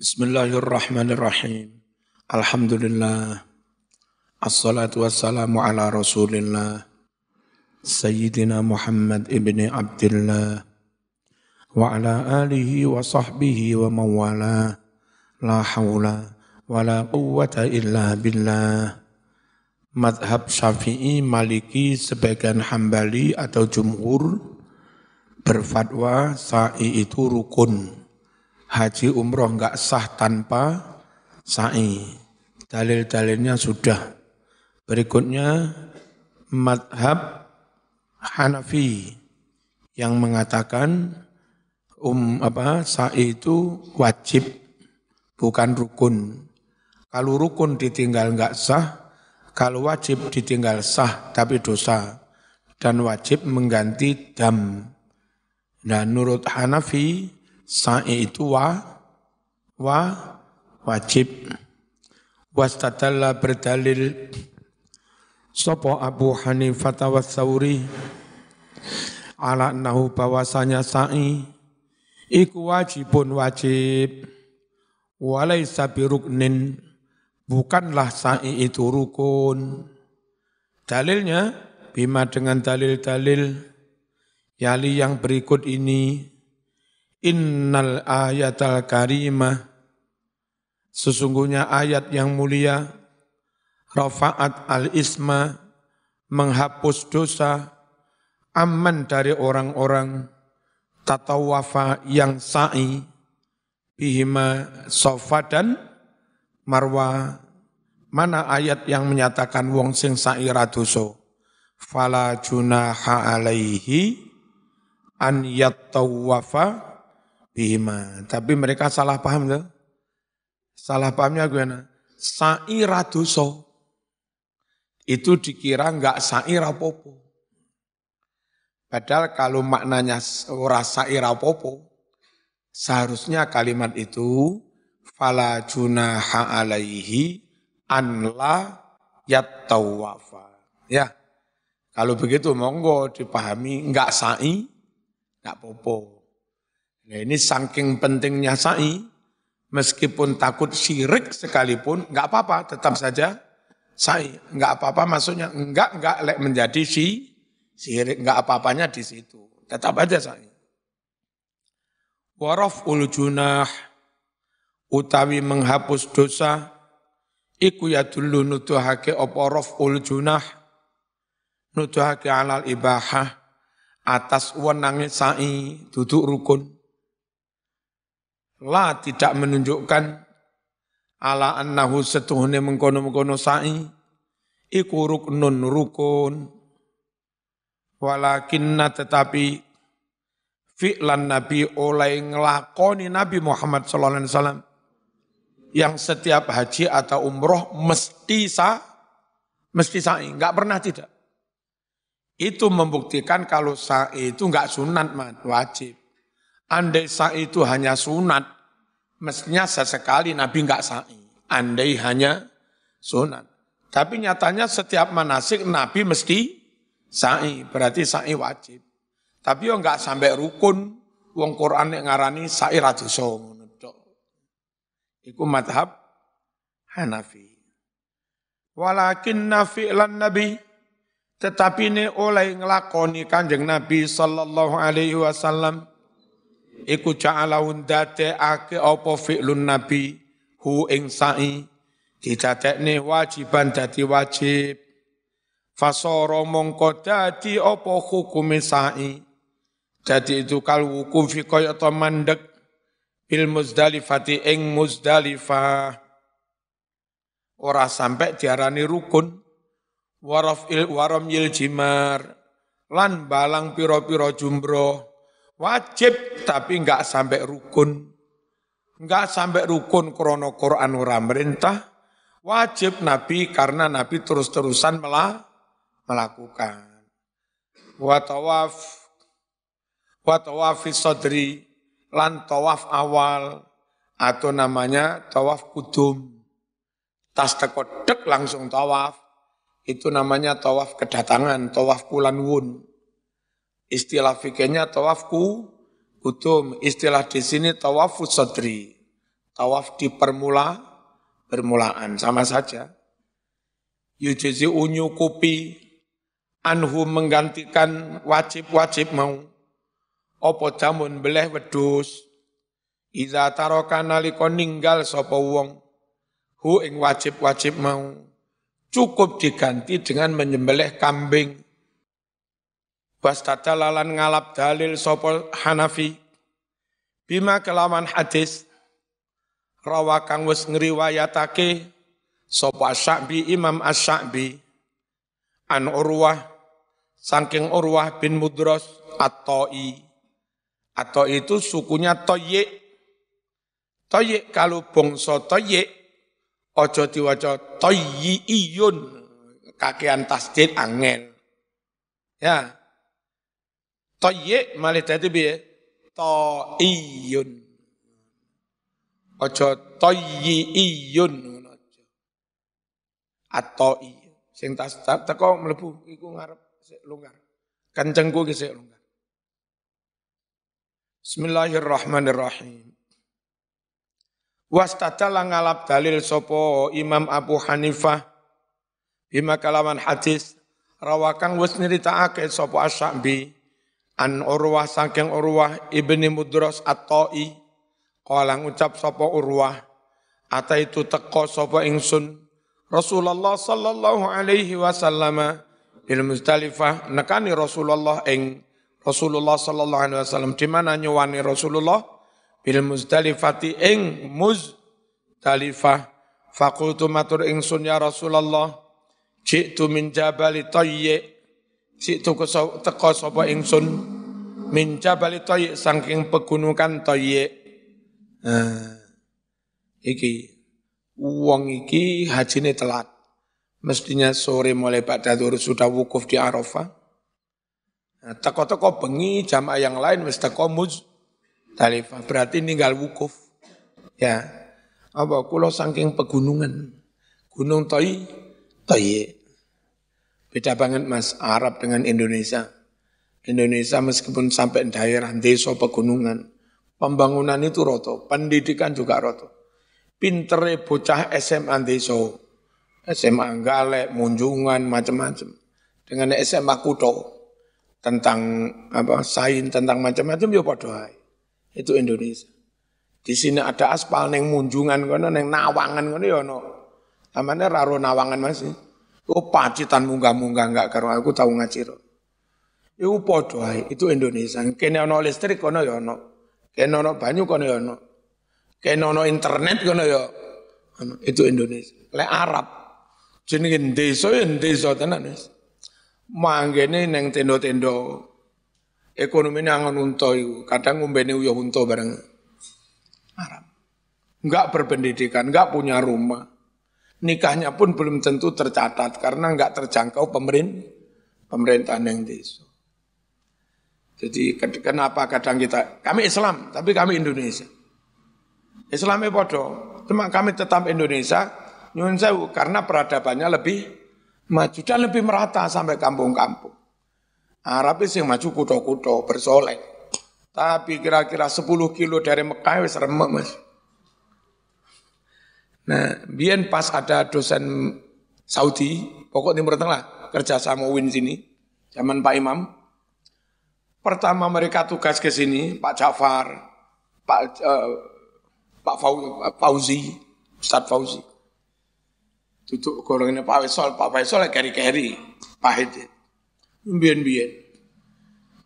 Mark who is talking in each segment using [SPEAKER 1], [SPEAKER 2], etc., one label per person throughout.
[SPEAKER 1] Bismillahirrahmanirrahim. Alhamdulillah. Assalatu wassalamu ala Rasulillah. Sayyidina Muhammad ibni Abdillah. Wa ala alihi wa sahbihi wa mawala. La hawla wa la quwwata illa billah. Madhab Syafi'i, Maliki, sebagian Hambali atau Jumhur berfatwa sa'i itu rukun. Haji umroh enggak sah tanpa sa'i. Dalil-dalilnya sudah. Berikutnya madhab Hanafi yang mengatakan sa'i itu wajib bukan rukun. Kalau rukun ditinggal enggak sah, kalau wajib ditinggal sah tapi dosa dan wajib mengganti dam. Nah, menurut Hanafi sa'i itu wajib. Wastadalla berdalil sapa Abu Hanifah wa Tsauri ala annahu bahwasanya sa'i iku wajib walaisa biruknin, bukanlah sa'i itu rukun. Dalilnya bima dengan dalil-dalil yali yang berikut ini. Innal ayatal karimah, sesungguhnya ayat yang mulia, rafa'at al-isma, menghapus dosa, aman dari orang-orang, tatawafa yang sa'i, bihima Safa dan Marwa. Mana ayat yang menyatakan wong sing sa'i radoso? Fala junaha alaihi an yattawafa bihima. Tapi mereka salah paham tuh. Salah pahamnya gimana? Sa'i radoso. Itu dikira enggak sa'i rapopo. Padahal kalau maknanya ora sa'i rapopo, seharusnya kalimat itu fala junaha alaihi an la yattawafa. Ya. Kalau begitu monggo dipahami enggak sa'i, enggak popo. Nah, ini saking pentingnya sa'i, meskipun takut syirik sekalipun, enggak apa-apa, tetap saja sa'i. Enggak apa-apa, maksudnya enggak menjadi syirik, enggak apa-apanya di situ. Tetap aja sa'i. Wa raf'ul junah, utawi menghapus dosa, iku yadullu nuduhake apa raf'ul junah, nuduhake alal ibahah, atas wenange sa'i, duduk rukun. La tidak menunjukkan ala annahu setuhune mengkono-mengkono sa'i iku ruknun rukun, walakinna tetapi fi'lan Nabi oleh ngelakoni Nabi Muhammad sallallahu alaihi wasallam yang setiap haji atau umroh mesti sa'i, enggak pernah tidak. Itu membuktikan kalau sa'i itu enggak sunat, wajib. Andai sa'i itu hanya sunat, mestinya sesekali Nabi enggak sa'i. Andai hanya sunat. Tapi nyatanya setiap manasik Nabi mesti sa'i, berarti sa'i wajib. Tapi yo enggak sampai rukun, wong Quran yang ngarani sa'i radoso. Iku madhab Hanafi. Walakin fi'lan Nabi, tetapi ini oleh ngelakoni Kanjeng Nabi sallallahu alaihi wasallam, iku ja'alahun date'ake apa fi'lun Nabi hu ing sa'i, didatekne wajiban dadi wajib. Fasara mongko dadi apa hukume sa'i, dadi itu kal wukum fi kaya ta mandek bil Muzdalifati ing Muzdalifah, ora sampai diarani rukun. Warafil waramyil jimar, lan balang piro-piro jumroh, wajib tapi enggak sampai rukun. Enggak sampai rukun krono Quran ora merintah, wajib Nabi karena Nabi terus-terusan melakukan. Wa tawafis sadri, lan tawaf awal atau namanya tawaf kudum. Tas tekodek langsung tawaf. Itu namanya tawaf kedatangan, tawaf kulanwun. Istilah fikihnya tawaf kudum, istilah di sini tawafus sadri. Tawaf di permulaan sama saja. Yujizi unyukupi anhu menggantikan wajib-wajib mau. Apa jamun beleh wedhus. Iza taroka nalika ninggal sapa wong hu ing wajib-wajib mau. Cukup diganti dengan menyembelih kambing. Wastadalalan ngalap dalil sapa Hanafi bima kelawan hadis rawa kang wis ngriwayatake sapa Asy-Sya'bi Imam Asy-Sya'bi an Urwah saking Urwah bin Mudros At-Ta'i. At-Ta'i itu sukunya Toyik. Toyik kalau bangsa Toyik aja diwaca Toyiyun kakean tasdid angel. Ya. Toyik malih dadi piye? To'iyun. Aja toyiyun ngono aja. At-Ta'i. Sing tas teko mlebu iku ngarep sik longgar. Kancengku ki sik longgar. Bismillahirrahmanirrahim. Wastadalla ngalap dalil sapa Imam Abu Hanifah bima kalawan hadis rawakang wis nyritakake sapa Asy-Sya'bi an Urwah saking Urwah ibni Mudros At-Ta'i kala ngucap sapa Urwah ata itu teko sapa ingsun Rasulullah sallallahu alaihi wasallam bil Muzdalifah nekani Rasulullah Rasulullah sallallahu alaihi wasallam di mana nyuwani Rasulullah bil Muzdalifati ing Muzdalifah faqultu matur ingsun ya Rasulullah jitu min jabali Tayyi jitu teko sapa ingsun min jabali Tayyi saking pegunungan Tayyi. Iki wong iki hajine telat. Mestinya sore mulai pada zuhur sudah wukuf di Arafah. Nah, teko-teko bengi jamaah yang lain wis teko Muzdalifah. Berarti ninggal wukuf. Ya. Apa kula saking pegunungan. Gunung Tayyi. Beda banget Mas Arab dengan Indonesia. Indonesia meskipun sampai daerah desa pegunungan, pembangunan itu roto, pendidikan juga roto. Pintere bocah SMA desa, SMA Galek, Munjungan, macam-macam. Dengan SMA Kuto, tentang sains, tentang macam-macam, ya padha. Itu Indonesia. Di sini ada aspal neng Munjungan kono, neng Nawangan kono ya ono. Namanya Raro Nawangan masih. Oh pacitan munggah-munggah enggak karo aku tahu ngaji. Iku padha itu Indonesia. Kene ono listrik kono ya ono. Kene ono banyu kono ya ono. Kene ono internet kono ya ono. Itu Indonesia. Lek Arab jenenge desa ya desa tenan wis. Manggene ning tenda-tenda. Ekonomine angon unta iku. Kadang ngombene uyah unta bareng. Arab. Enggak berpendidikan, enggak punya rumah. Nikahnya pun belum tentu tercatat karena enggak terjangkau pemerintahan yang desa. Jadi kenapa kadang kami Islam, tapi kami Indonesia. Islamnya bodoh, cuma kami tetap Indonesia, nyuwun sewu, karena peradabannya lebih maju dan lebih merata sampai kampung-kampung. Arab itu yang maju kuto-kuto, bersolek. Tapi kira-kira 10 kilo dari Mekah, wis remek Mas. Nah, biyen pas ada dosen Saudi, pokok Timur Tengah, kerja sama UIN sini, zaman Pak Imam. Pertama mereka tugas ke sini, Pak Ja'far, Pak Fauzi, Ustadz Fauzi. Duduk golongannya Pak Faisal keri-keri, pahit. Biyen-biyen.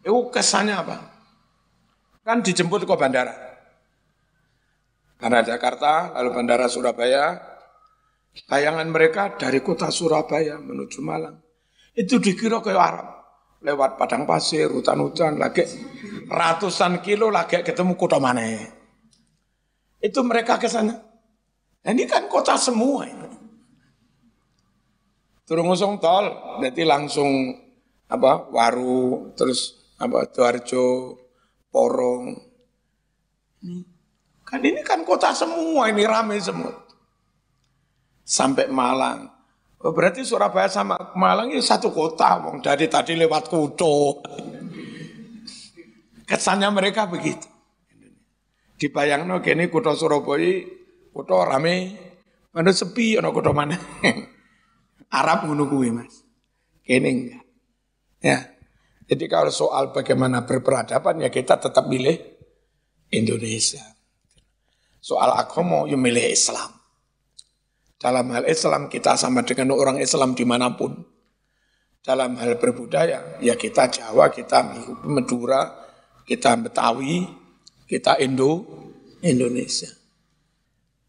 [SPEAKER 1] Itu kesannya apa? Kan dijemput ke bandara. Bandara Jakarta, lalu bandara Surabaya. Bayangan mereka dari kota Surabaya menuju Malang. Itu dikira kayak Arab. Lewat padang pasir, hutan-hutan, lagi ratusan kilo lagi ketemu kota mana. Itu mereka ke sana. Ini kan kota semua ini. Turun ngusung tol, berarti langsung Waru, terus Tuarjo, Porong. Kan ini kan kota semua, ini ramai semua. Sampai Malang. Oh, berarti Surabaya sama Malang ini satu kota, dari tadi lewat Kuto. Kesannya mereka begitu. Dibayangno kene kota Surabaya Kutha rame, mana sepi ana kutha mana. Arab ngono kuwi, Mas. Kene enggak. Ya. Jadi kalau soal bagaimana berperadaban ya kita tetap milih Indonesia. Soal agama ya milih Islam. Dalam hal Islam kita sama dengan orang Islam dimanapun. Dalam hal berbudaya ya kita Jawa, kita Madura, kita Betawi, kita Indonesia.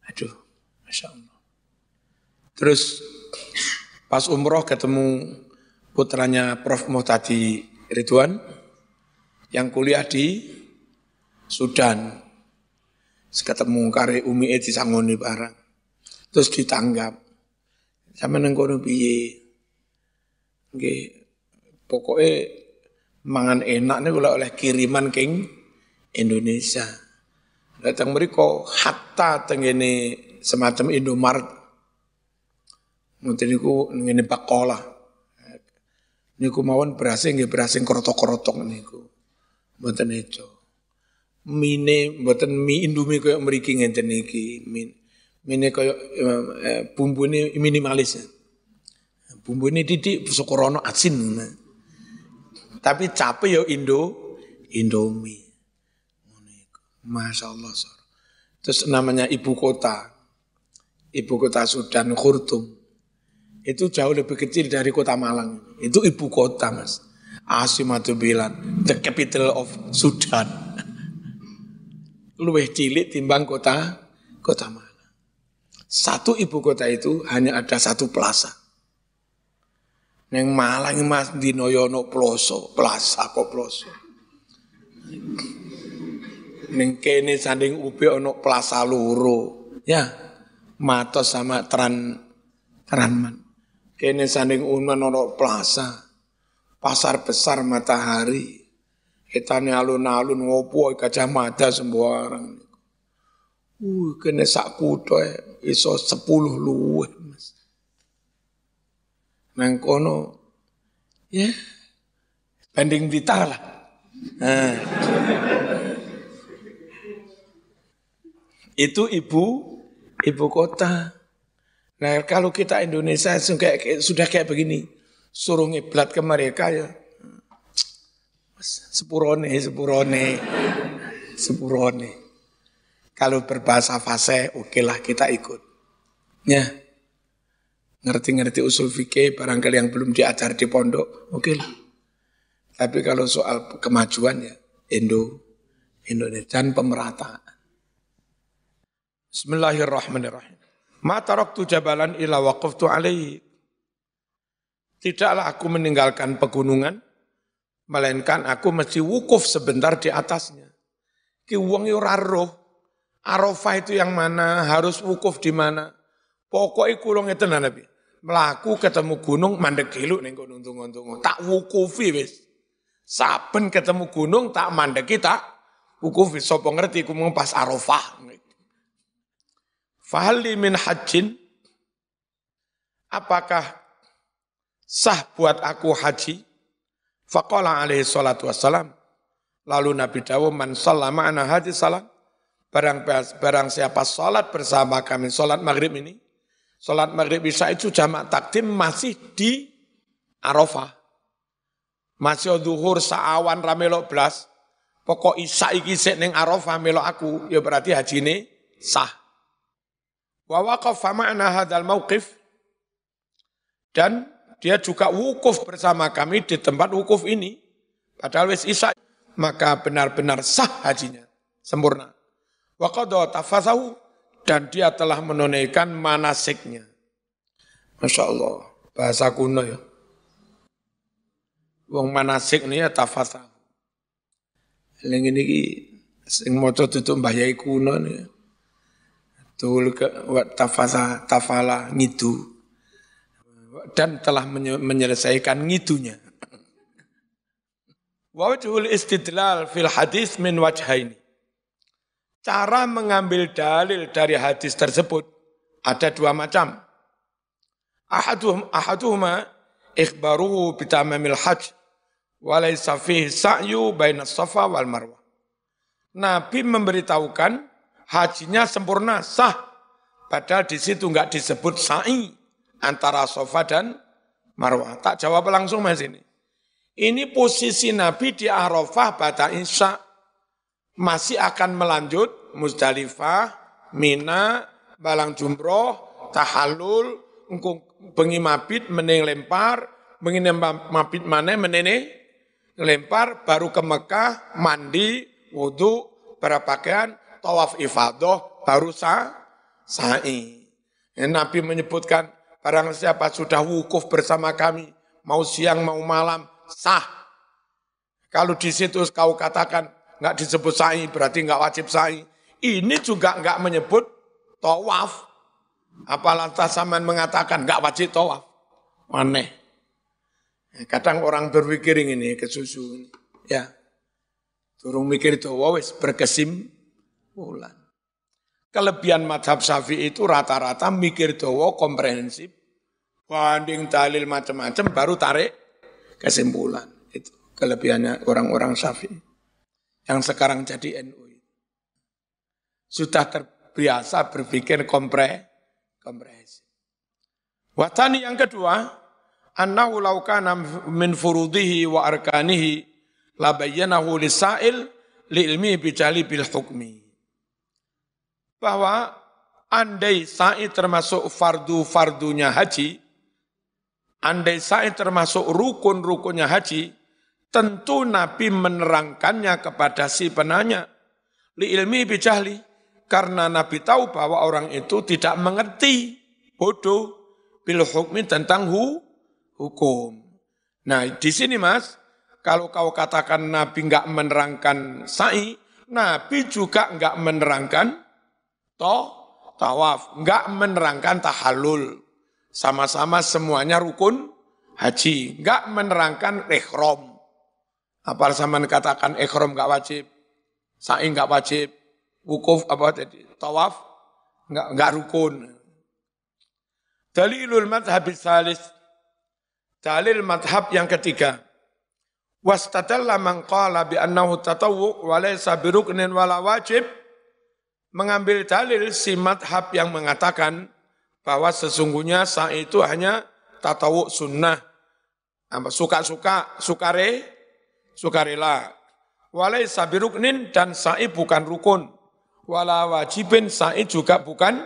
[SPEAKER 1] Aduh, Masya Allah. Terus pas umroh ketemu putranya Prof. Muhtadi Ridwan yang kuliah di Sudan. Ketemu kare Umi di sangoni barang. Terus ditanggap. Sama nengkono piye. Nggih. Pokoke mangan enak niku oleh kiriman king Indonesia. Datang mriko hatta tengene semacam Indomaret. Mungkin niku ngene bakola. Niku mawon berasing nggih berasing krotok-krotok niku. Mboten eco. Mine mboten mie Indomie koyo mriki ngenten iki. Mine koyo bumbune minimalis. Bumbune titik sukrono asin. Tapi cape yo Indomie. Ngono iku. Masyaallah. Terus namanya ibu kota. Ibu kota Sudan Khartoum. Itu jauh lebih kecil dari kota Malang. Itu ibu kota, Mas. Asimatul Bilan, the capital of Sudan. Luwih cilik timbang kota Malang. Satu ibu kota itu hanya ada satu plaza. Neng Malang Mas dinoyono plaza kok ploso. Neng kene sanding ubi ono plaza loro. Ya, Matos sama Tranman. Kene sanding unan ono plaza, pasar besar Matahari, etane alun-alun ngopo Gajah Mada sembarang. Kene sak kutho iso 10 luwih, Mas. Nang kono ya banding Blitar lah. Itu ibu kota. Nah kalau kita Indonesia sudah kayak begini, suruh ngiblat ke mereka ya, sepurone. Kalau berbahasa fase, oke lah kita ikut. Ya, ngerti-ngerti usul fikih, barangkali yang belum diajar di pondok, oke lah. Tapi kalau soal kemajuan ya, Indonesia dan pemerataan. Bismillahirrahmanirrahim. Ma taraktu jabalan illa waqaftu alaihi. Tidaklah aku meninggalkan pegunungan, melainkan aku mesti wukuf sebentar di atasnya. Ki wong ora roh, Arafah itu yang mana, harus wukuf di mana. Pokoknya kula ngeten Nabi. Melaku ketemu gunung mandek dulu ning kono untung-untung. Tak wukufi wis. Saben ketemu gunung tak mandeki tak wukufi. Sapa ngerti ku mung pas Arafah. Fahali min hajjin, apakah sah buat aku haji? Faqala alaihi salatu wassalam, lalu Nabi dawuh man shallama ana haji salam, barang siapa salat bersama kami salat maghrib ini, salat maghrib isya itu jamak takdim masih di Arafah. Masih zuhur saawan ra melok blas, pokok isya iki sik ning Arafah melok aku, ya berarti hajine sah. Wa waqafa ma'na hadzal mauqif, dan dia juga wukuf bersama kami di tempat wukuf ini padahal wis isya, maka benar-benar sah hajinya sempurna. Wa qada tafasahu, dan dia telah menunaikan manasiknya. Masya Allah, bahasa kuno ya. Wong manasik ini ya tafasahu. Yang ini sing maca tutuk Mbah Yai kuno nih. Tul ke tafala ngidu, dan telah menyelesaikan ngidunya. Wa wajhul istidlal fil hadis min wajhaini. Cara mengambil dalil dari hadis tersebut ada dua macam. Ahaduhuma ikhbaruhu bitamamil hajj wa laysa fihi sa'yu baina Safa wal Marwah. Nabi memberitahukan hajinya sempurna, sah, Padahal di situ enggak disebut sa'i antara Safa dan Marwah. Tak jawab langsung Mas ini. Ini posisi Nabi di Arafah pada Isya. Masih akan melanjut Muzdalifah, Mina, balang jumroh, tahallul, engkau bengi mabit mening lempar, bengi mabit mana menene lempar, baru ke Mekah, mandi, wudu, berpakaian, tawaf ifadah, baru sa'i. Nabi menyebutkan, barang siapa sudah wukuf bersama kami, mau siang mau malam, sah. Kalau di situ kau katakan, enggak disebut sa'i, berarti enggak wajib sa'i. Ini juga enggak menyebut tawaf. Apalagi sampean mengatakan enggak wajib tawaf. Aneh. Kadang orang berpikir ini kesusu ini. Ya. Turung mikir itu wis berkesimpulan. Kelebihan mazhab Syafi'i itu rata-rata mikir dawa komprehensif. Banding dalil macam-macam baru tarik kesimpulan. Itu kelebihannya orang-orang Syafi'i. Yang sekarang jadi NU. Sudah terbiasa berpikir komprehensif. Watani yang kedua, annahu law kana min furudihi wa arkanihi la bayyanahu lisail li ilmi bijali bil hukmi. Bahwa andai sa'i termasuk fardu-fardunya haji, andai sa'i termasuk rukun-rukunnya haji, tentu Nabi menerangkannya kepada si penanya. Li ilmi bijahli. Karena Nabi tahu bahwa orang itu tidak mengerti, bodoh, bil hukmi tentang hukum. Nah di sini Mas, kalau kau katakan Nabi enggak menerangkan sa'i, Nabi juga enggak menerangkan tawaf, enggak menerangkan tahallul. Sama-sama semuanya rukun haji, enggak menerangkan ihram. Apal sampean katakan ihram enggak wajib, sa'i enggak wajib, wukuf apa tadi, tawaf enggak rukun. Dalilul madhab salis, dalil madhab yang ketiga. Wastadalla man qala bi annahu tatawwu wa laysa biruknin wala wajib. Mengambil dalil si madhab yang mengatakan bahwa sesungguhnya sa'i itu hanya tatawwu sunnah, suka-suka, sukarela. Wa laysa biruknin, dan sa'i bukan rukun. Wala wajibin, sa'i juga bukan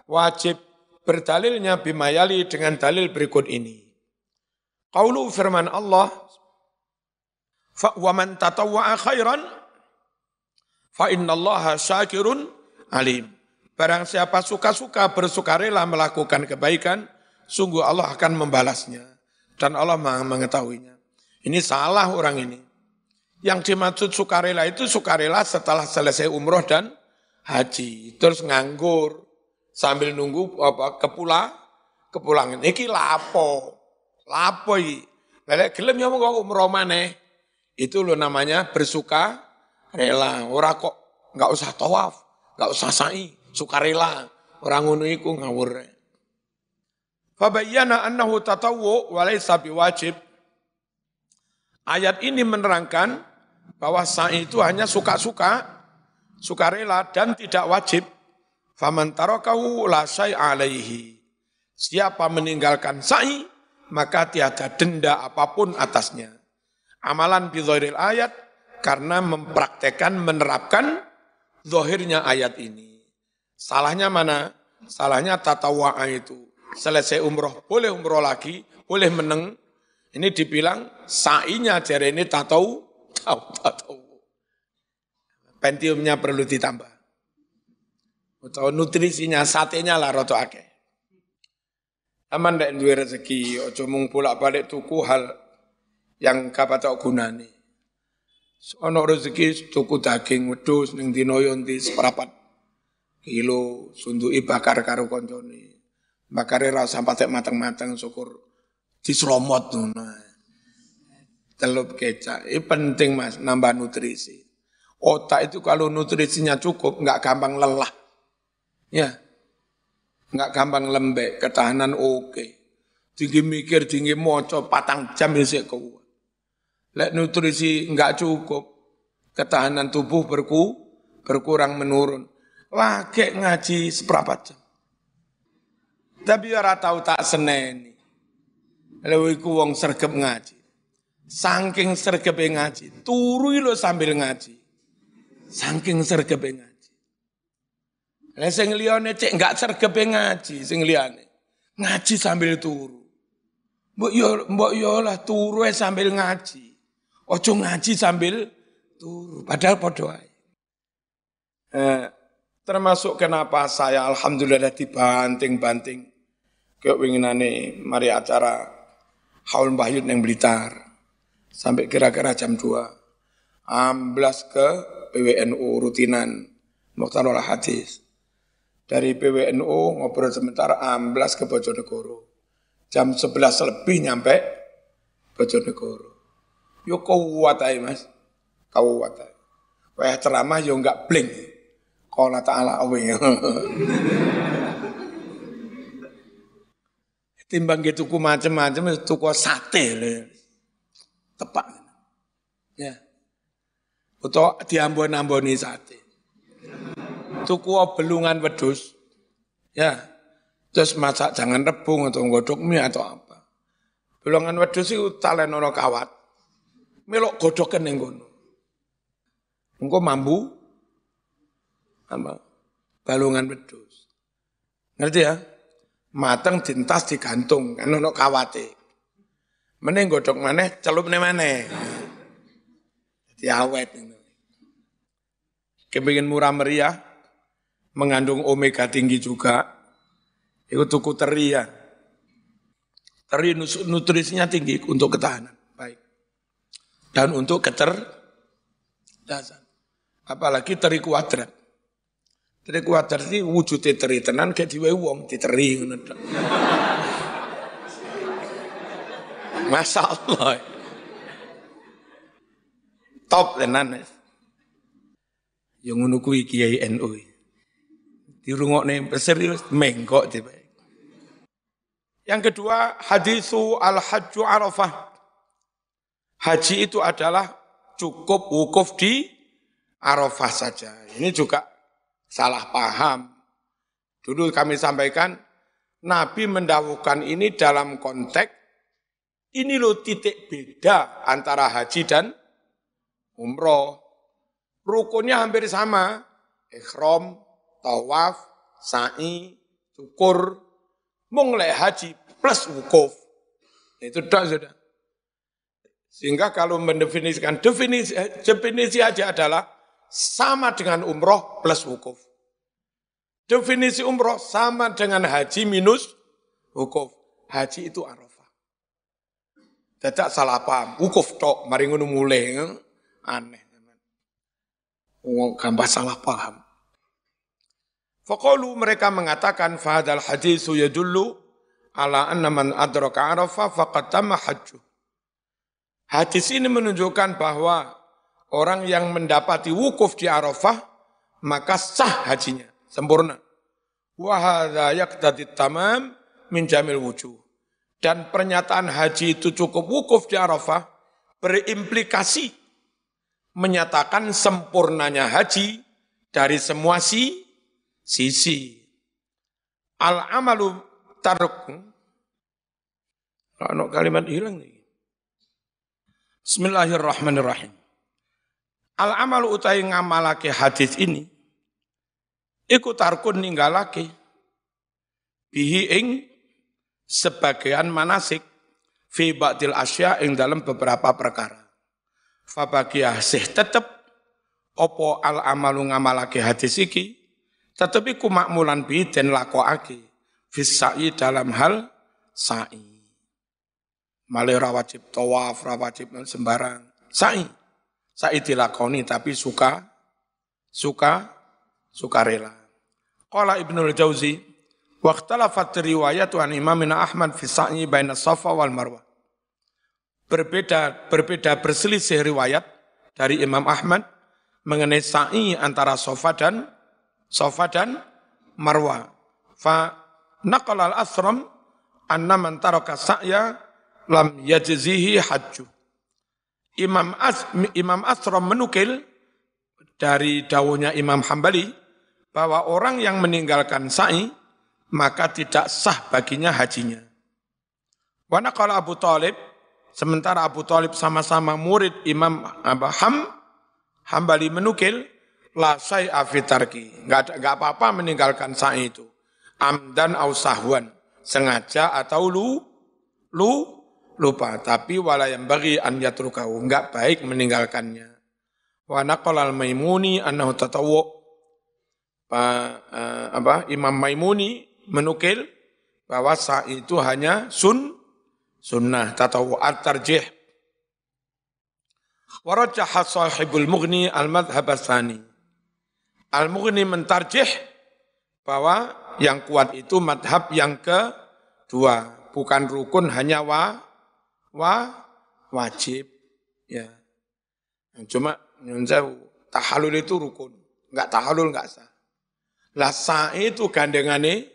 [SPEAKER 1] wajib. Berdalilnya bimayali dengan dalil berikut ini. Qaulu firman Allah, wa man tatawwa'a khairan fa innallaha syakirun alim. Barang siapa suka-suka bersukarela melakukan kebaikan, sungguh Allah akan membalasnya dan Allah Maha mengetahuinya. Ini salah orang ini. Yang dimaksud sukarela itu sukarela setelah selesai umroh dan haji, terus nganggur sambil nunggu kepulangan. Iki lapo iki. Lelek gelem ya mau umroh maneh. Itu lo namanya bersuka rela. Ora kok enggak usah tawaf, enggak usah sa'i, sukarela. Orang ngono iku ngawur. Fa bayyana annahu tatawwu wa laysa biwajib. Ayat ini menerangkan bahwa sa'i itu hanya suka-suka, sukarela dan tidak wajib. Faman tarakahu la syai'a alaihi. Siapa meninggalkan sa'i, maka tiada denda apapun atasnya. Amalan bidhahiril ayat, karena mempraktekan, menerapkan zahirnya ayat ini. Salahnya mana? Salahnya tatawwa'a itu. Selesai umroh, boleh umroh lagi, boleh meneng. Ini dibilang sa'inya jare ini tahu. Pentiumnya perlu ditambah. Atau nutrisinya, satenya lah roto akeh. Aman ndak duwe rezeki, aja mung bolak-balik tuku hal yang kapatok gunane. Ono rezeki tuku daging wedhus ning dina yo ndi seprapat kilo, sunduki bakar karo koncone. Bakare ra usah patek mateng-mateng, syukur dislomot ngono. Telup kecap, ini penting Mas, nambah nutrisi. Otak itu kalau nutrisinya cukup, enggak gampang lelah. Ya, enggak gampang lembek, ketahanan oke. Tinggi mikir, tinggi moco, 4 jam bisa kuat. Lek nutrisi enggak cukup, ketahanan tubuh berkurang menurun. Lagi ngaji seberapa jam. Tapi ora tau tak seneni. Lha iku wong sregep ngaji. Saking sregepe ngaji, turu lho sambil ngaji. Saking sregepe ngaji. Lah sing liyane cek enggak sregepe ngaji, sing liyane. Ngaji sambil turu. Mbok yo lah turu sambil ngaji. Ojo ngaji sambil turu, padahal padha ae. Termasuk kenapa saya alhamdulillah dibanting-banting kewinginane mari acara Haul Mbah Yud yang Blitar. Sampai kira-kira jam 2. Amblas ke PWNU rutinan Mukhtarul Hadis. Dari PWNU ngobrol sebentar amblas ke Bojonegoro. Jam 11 lebih nyampe Bojonegoro. Yo kuat ae Mas. Kuat ae. Wah ceramah yo enggak bling. Qala ta'ala awe. Timbang gitu tuku macam-macam tuku sate lho. Tepak. Ya. Utawa diambon-amboni sate. Tuku belungan wedhus. Ya. Terus masak jangan rebung atau nggodhog mie atau apa. Belungan wedhus iku talenono kawat. Melok godhoken ning kono. Engko mambu apa? Balungan wedhus. Ngerti ya? Mateng dintas digantung kan ono kawate. Meneh godhog maneh celupne maneh. Dadi awet ngono. Kepengin murah meriah, mengandung omega tinggi juga. Itu tuku teri ya. Teri nutrisinya tinggi untuk ketahanan. Baik. Dan untuk kecerdasan. Apalagi teri kuadrat. Teri kuadrat ini wujudnya teri tenan kayak diwewe wong diteri ngono. Masya Allah. Top tenan. Yang ngono kuwi Kiai NU. Dirungokne serius menggok tiba. Yang kedua, hadisu al-hajju Arafah. Haji itu adalah cukup wukuf di Arafah saja. Ini juga salah paham. Dulu kami sampaikan, Nabi mendawuhkan ini dalam konteks, ini loh titik beda antara haji dan umroh. Rukunnya hampir sama, ikhram, tawaf, sa'i, syukur, mulai haji plus wukuf. Itu sudah. Sehingga kalau mendefinisikan definisi haji adalah sama dengan umroh plus wukuf. Definisi umroh sama dengan haji minus wukuf. Haji itu Arafah. Dadak salah paham. Wukuf tok, mari ngono mulai. Aneh. Gampang salah paham. Faqalu mereka mengatakan fahadal hadisu yadullu ala anna man adraka Arafah faqad tamma hajjuh. Hadis ini menunjukkan bahwa orang yang mendapati wukuf di Arafah maka sah hajinya, sempurna. Wa hadza yaqtadi tamam min jamil wujuh. Dan pernyataan haji itu cukup wukuf di Arafah berimplikasi menyatakan sempurnanya haji dari semua sisi. Al-amalu taruk. Kalau kalimat hilang nih. Bismillahirrahmanirrahim. Al-amalu utai ngamalake hadis ini iku tarkun ninggalake bihi ing sebagian manasik fi ba'dil asya ing dalam beberapa perkara. Fabagiyah sih tetep opo al-amalu ngamalake hadis iki tetep iku makmulan bi den lakokake fis sa'i dalam hal sa'i. Malih ra wajib tawaf, ra wajib sembarang. Sa'i dilakoni tapi suka rela. Qala Ibnul Jauzi wa ikhtalafat riwayatu an Imamina Ahmad fi sa'i baina Safa wal Marwah. Berbeda berselisih riwayat dari Imam Ahmad mengenai sa'i antara Safa dan Marwah. Fa naqala al-Asram anna man taraka sa'ya lam yajzihi hajju. Imam Asram menukil dari dawuhnya Imam Hambali bahwa orang yang meninggalkan sa'i maka tidak sah baginya hajinya. Wa naqala Abu Thalib, sementara Abu Thalib sama-sama murid Imam Hambali menukil, la syai'a fi tarki, enggak apa-apa meninggalkan sa'i itu. Amdan au sahwan, sengaja atau lupa, tapi wala yang bagi an yatrukahu, enggak baik meninggalkannya. Wa naqala al-Maimuni annahu tatawwu, Imam Maimuni menukil bahwa sa'i itu hanya sunnah, tatawu'at tarjih. Wa rajjaha sahibul Mughni al-madhhab tsani. Al-Mughni mentarjih bahwa yang kuat itu madhab yang kedua, bukan rukun, hanya wajib. Ya. Cuma tahalul itu rukun, enggak tahalul enggak sah. Lah sa'i itu gandengane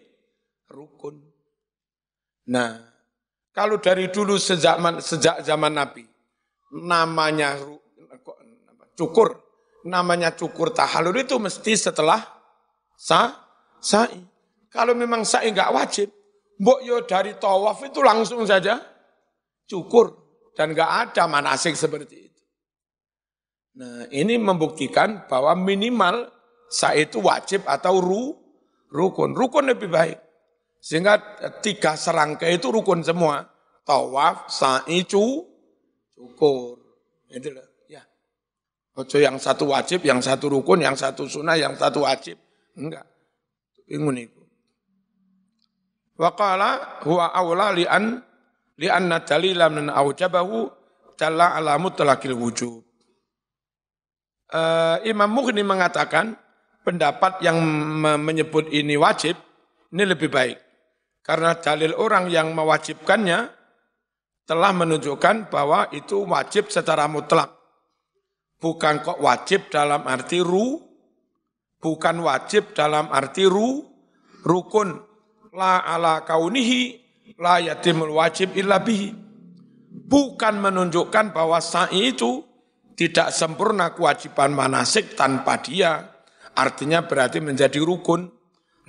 [SPEAKER 1] rukun. Nah, kalau dari dulu sejak zaman Nabi, namanya cukur tahalul itu mesti setelah sa'i. Kalau memang sa'i enggak wajib, mbok yo dari tawaf itu langsung saja cukur dan enggak ada manasik seperti itu. Nah, ini membuktikan bahwa minimal sa'i itu wajib atau rukun. Rukun lebih baik. Sehingga 3 serangkai itu rukun semua. Tawaf, sa'i, cukur. Itu loh. Ya. Ojo yang satu wajib, yang satu rukun, yang satu sunnah, yang satu wajib. Enggak. Ingun itu. Wa qala huwa awla li'anna dalila min aujabahu dalla ala mutlaqil wujub. Imam Mughni mengatakan pendapat yang menyebut ini wajib ini lebih baik. Karena dalil orang yang mewajibkannya telah menunjukkan bahwa itu wajib secara mutlak. Bukan kok wajib dalam arti bukan wajib dalam arti rukun. La ala kaunihi la yatimul wajib illa bihi. Bukan menunjukkan bahwa sa'i itu tidak sempurna kewajiban manasik tanpa dia. Artinya berarti menjadi rukun.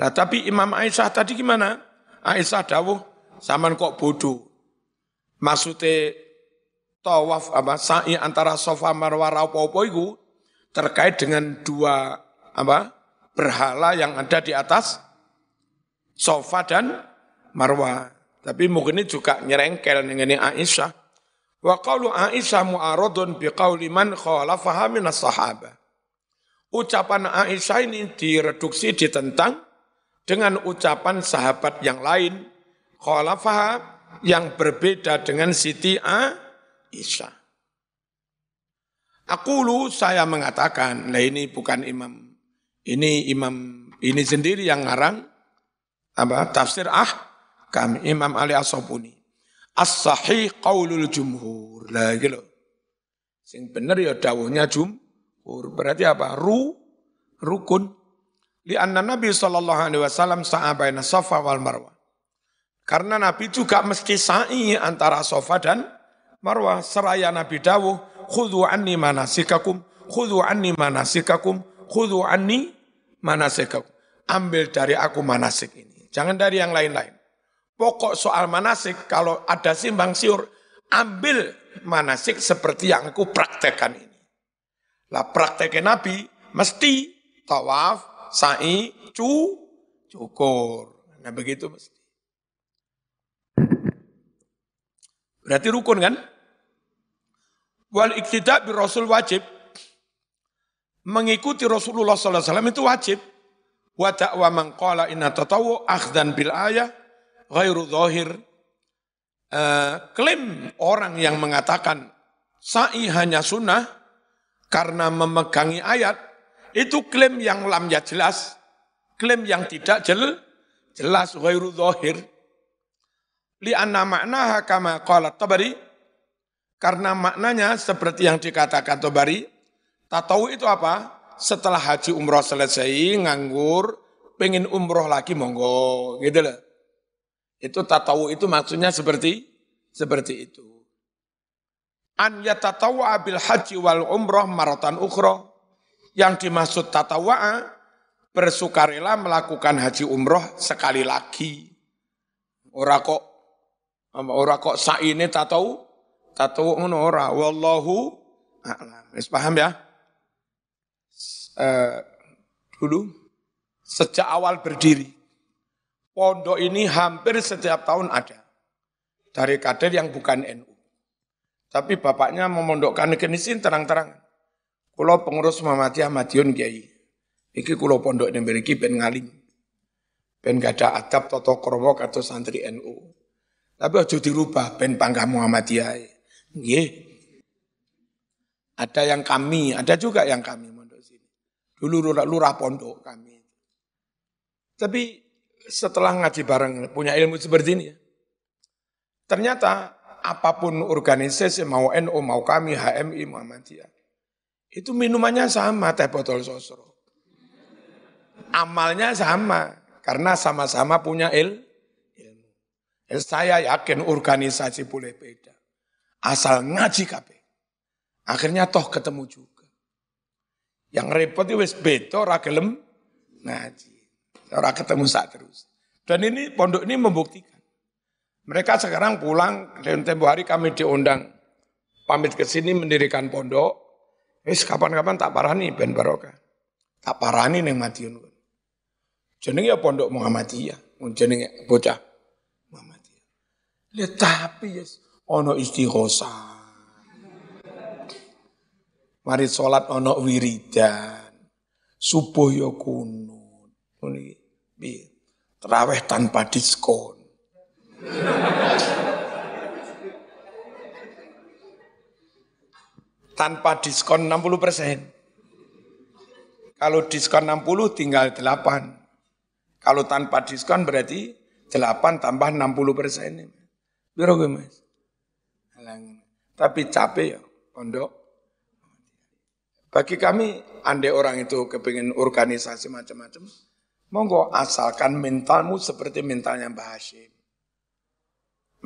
[SPEAKER 1] Nah, tapi Imam Aisyah tadi gimana? Aisyah dawuh, saman kok bodoh. Maksudnya tawaf sa'i antara Safa Marwah apa-apa itu terkait dengan 2 berhala yang ada di atas Safa dan Marwah. Tapi mungkin juga nyerengkel ngene Aisyah. Wa qaulu Aisyah mu'aradun biqauli man khalafaha minas sahabah. Ucapan Aisyah ini direduksi ditentang dengan ucapan sahabat yang lain, khalafaha yang berbeda dengan Siti Aisyah. Saya mengatakan, lah ini bukan imam, ini sendiri yang ngarang tafsir kami Imam Ali As-Sabuni. As-sahih qaulul jumhur. Lah iki lho. Sing bener ya dawuhnya jumhur. Berarti apa? Rukun. Li anna Nabi sallallahu alaihi wasallam sa'a baina Safa wal Marwah. Karena Nabi juga mesti sa'i antara Safa dan Marwah. Seraya Nabi dawuh, khudhu anni manasikakum, khudhu anni manasikakum, khudhu anni manasikakum. Ambil dari aku manasik ini. Jangan dari yang lain-lain. Pokok soal manasik, kalau ada simbang siur, ambil manasik seperti yang aku praktekkan ini. Lah prakteknya Nabi, mesti tawaf, sa'i, cukur. Nah begitu mesti. Berarti rukun kan? Wal iktida' bi Rasul wajib. Mengikuti Rasulullah SAW itu wajib. Wa da'wa man qala inna tatawwu akhdan bil ayah ghairu zahir. Klaim orang yang mengatakan sa'i hanya sunnah karena memegangi ayat, itu klaim yang lam ya jelas, klaim yang tidak jelas ghairu zahir. Li anna ma'naha kama qala Tabari, karena maknanya seperti yang dikatakan Tabari, tatawu itu apa? Setelah haji umroh selesai, nganggur, pengen umroh lagi monggo, gitu loh. Itu tatawu itu maksudnya seperti itu. An yatatawwa bil haji wal umroh maratan ukhra. Yang dimaksud tatawwa bersukarela melakukan haji umroh sekali lagi. Ora kok saine tahu ngono ora. Wallahu a'lam. Wis paham ya? Dulu sejak awal berdiri pondok ini hampir setiap tahun ada dari kader yang bukan NU. Tapi bapaknya memondokkan ke sini terang-terang. Kulo pengurus Muhammadiyah Madiun Kiai. Iki kulo pondok yang beriki ben ngalim. Ben gak ada adab toto krama atau santri NU. Tapi aja dirubah ben panggah Muhammadiyah. Nggih. Ada yang kami, ada juga yang kami mondok sini. Dulu lurah pondok kami. Tapi setelah ngaji bareng punya ilmu seperti ini ya. Ternyata apapun organisasi mau NU mau kami HMI Muhammadiyah. Itu minumannya sama teh botol sosro. Amalnya sama karena sama-sama punya ilmu. Saya yakin organisasi boleh beda. Asal ngaji kabeh. Akhirnya toh ketemu juga. Yang repot itu wis beda ora gelem ngaji. Ora ketemu sak terus. Dan ini pondok ini membuktikan. Mereka sekarang pulang dan tempo hari kami diundang pamit ke sini mendirikan pondok. Wis kapan-kapan tak parani ben barokah. Tak parani ning Madiun. Jenenge ya pondok Muhammadiyah, jenenge bocah Muhammadiyah. Lihat tapi yes, ono istighosah. Mari sholat ono wiridan. Subuh ya kunut. Ini terawih tanpa diskon. Tanpa diskon 60%. Kalau diskon 60 tinggal 8. Kalau tanpa diskon berarti 8 tambah 60%. Biro gue mas. Tapi capek ya pondok. Bagi kami, andai orang itu kepingin organisasi macam-macam, monggo asalkan mentalmu seperti mentalnya Mbah Hashim.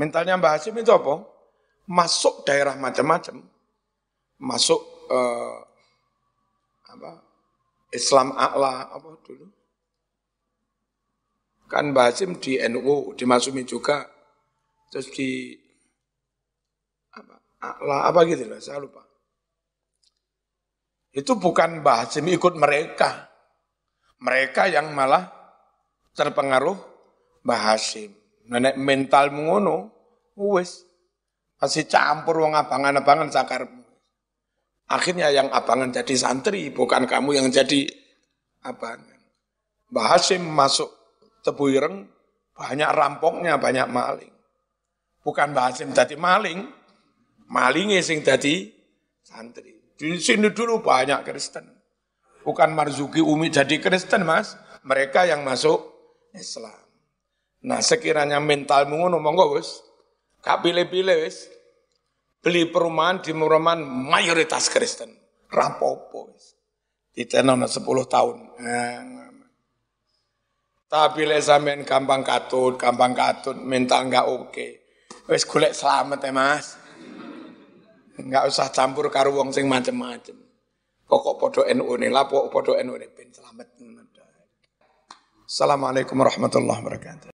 [SPEAKER 1] Mentalnya Mbah Hashim itu apa? Masuk daerah macam-macam, masuk Islam A'la apa dulu? Kan Mbah Hashim di NU dimasuki juga, terus di A'la apa gitu lah, saya lupa. Itu bukan Mbah Hashim ikut mereka. Mereka yang malah terpengaruh Mbah Hashim. Nenek mentalmu ngono, wis masih campur wong abangan-abangan sakarepmu. Akhirnya yang abangan jadi santri, bukan kamu yang jadi abangan. Mbah Hashim masuk Tebu Ireng, banyak rampoknya, banyak maling. Bukan Mbah Hashim jadi maling, malingnya sing jadi santri. Di sini dulu banyak Kristen. Bukan Marzuki Umi jadi Kristen, Mas. Mereka yang masuk Islam. Nah, sekiranya mentalmu ngono monggo wis. Gak pilih-pilih wis. Beli perumahan di perumahan mayoritas Kristen. Rapopo wis. Ditenon 10 tahun. Tapi lek sampean gampang katut, mental enggak oke. Wis golek selamat ya, Mas. Enggak usah campur karo wong sing macem-macem. Pokok podo NU ne lah, pokok podo NU ne ben selamat. Assalamualaikum warahmatullahi wabarakatuh.